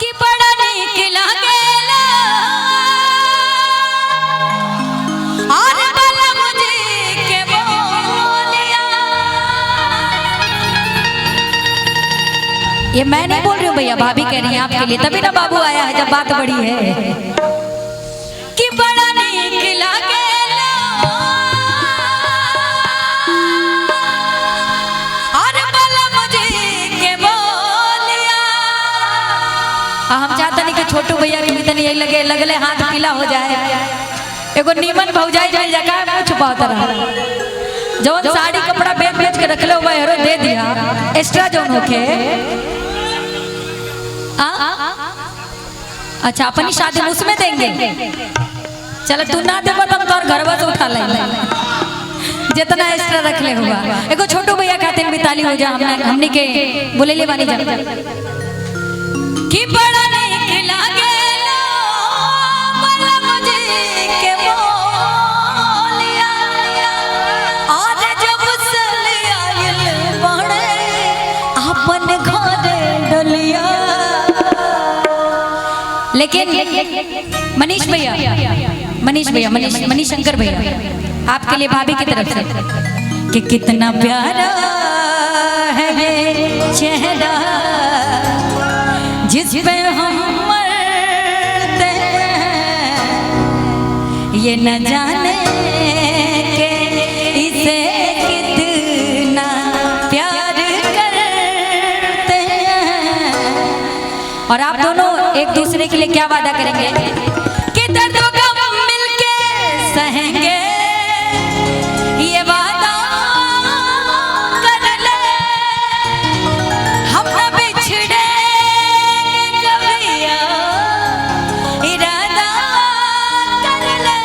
कि बड़ा नीक लागेला और बला मुझे के बोलिया। ये मैं नहीं बोल रही हूँ भैया, भाभी कह रही हैं आपके लिए, तभी ना बाबू आया है जब बात बड़ी है। कि बड़ा नीक लागेला और बला मुझे के बोलिया। हम चाहते नहीं कि छोटू भैया के भी यही लगे लगले हाथ पीला हो जाए। एगो नीमन भौजाई जाए जगह मुँह छुपा तरह जौन साड़ी कपड़ा बेच बेच के रखले हुआ हेरो दे दिया एक्स्ट्रा जौन होके। अच्छा अपनी शादी उसमें देंगे। चलो तू ना दे तो तोर घरवा से उठा ले जितना एक्स्ट्रा रख ले हुआ। एगो छोटू भैया खातिर मिताली हो जा हमने के बोले ले बानी जा कि बड़ा नीक लागेला बला मुझे के बोलिया। आज जब सलिया आइल बड़े अपन घरे डलिया। लेकिन मनीष भैया मनीष शंकर भैया आपके लिए भाभी की तरफ से कि कितना प्यारा है ये चेहरा जिस पे हम मरते हैं। ये न जाने के इसे कितना प्यार करते हैं। और आप दोनों एक दूसरे के लिए क्या वादा करेंगे कि दर्दों का मिलके सहेंगे। ये वादा कर ले हम न बिछड़े कभी, इरादा कर ले।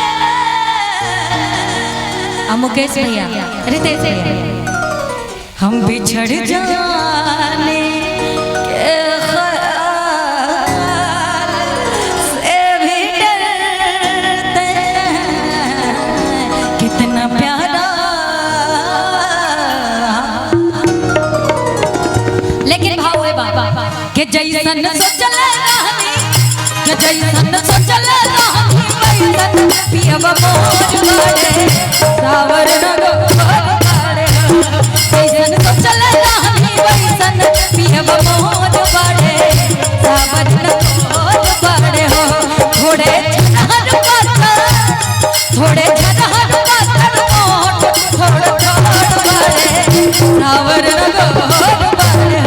मुकेश भैया रितेश भैया हम बिछड़ जाने के जैसन सोचल रहनी के जैसन सोचल रहनी वैसन पियब मोर बाड़े सावर रंगो बाड़े। जैसन सोचल रहनी वैसन पियब मोर बाड़े सावर रंगो बाड़े। हो थोड़े झनहर पातर थोड़े झनहर पातर मोट थोड़ थोड़ बाड़े सावर रंगो बाड़े।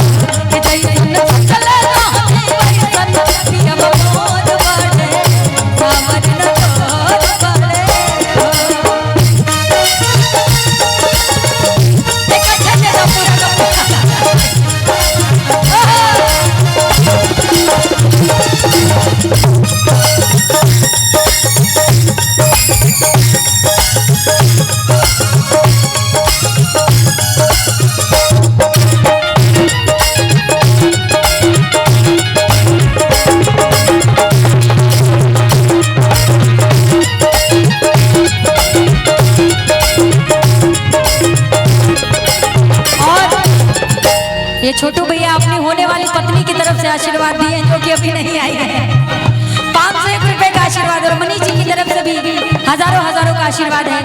ये छोटू भैया अपनी होने वाली पत्नी की तरफ से आशीर्वाद दिए जो कि अभी नहीं आई है। 501 रुपए का आशीर्वाद और मनीष जी की तरफ से भी हजारों हजारों का आशीर्वाद है।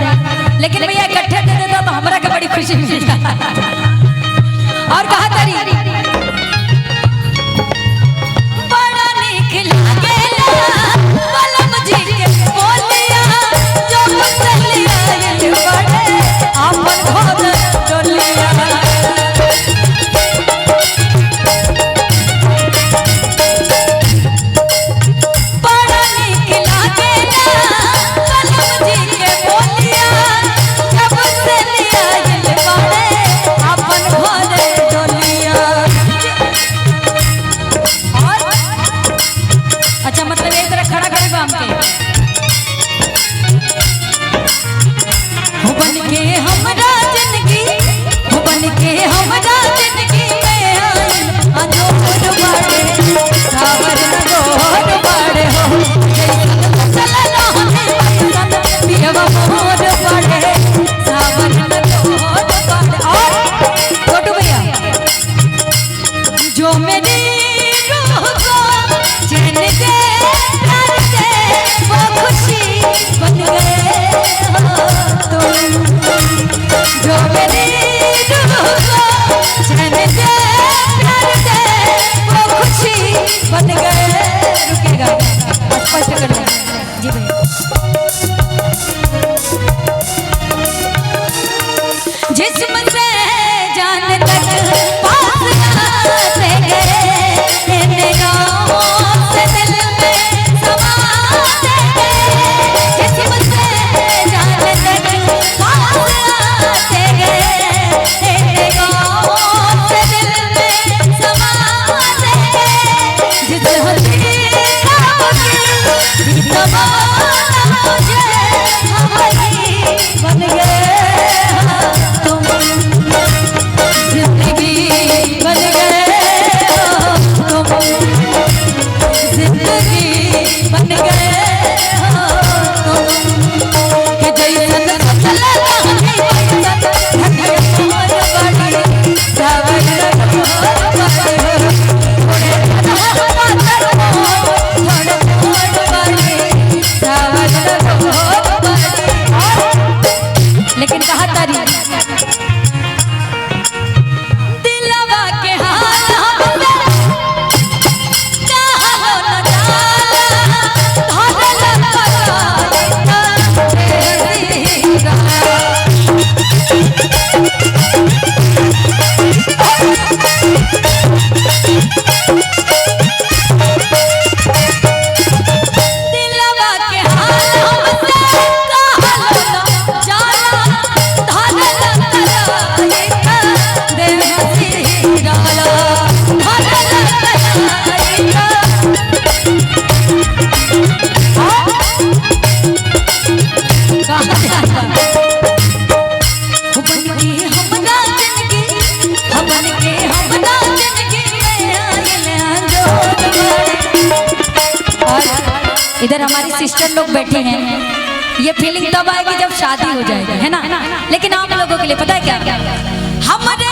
लेकिन भैया इकट्ठे दे देता तो हमारा का बड़ी खुशी मिलता। और कहा तारी बड़ा नीक लागेला बला मुझे के बोलिया। जो सलिया आइल बड़े अपन घरे डलिया। बन गए। रुकेगा स्पष्ट कर ले जी भैया। जिस्म से जान तक पास आते गए, निगाहों से दिल में समाते गए। जिस्म से जान तक पास आते गए, निगाहों से दिल में समाते गए। जिस हसीना की तमन्ना मुझे हमारी बन गए तुम, जिंदगी बन गए तुम, जिंदगी बन गए तुम। कि जैसन चले कहानी वैसन हटिया मोर बड़ी सावन लेकिन कहा तारी दिलवा के हाल हमसे कहलो न जाला, धरल दिलवा के हाल हमसे कहलो न जाला, इधर हमारी सिस्टर लोग बैठे हैं। ये फीलिंग तब आएगी जब शादी हो जाएगी, है ना। लेकिन आप लोगों के लिए पता है क्या, हमारे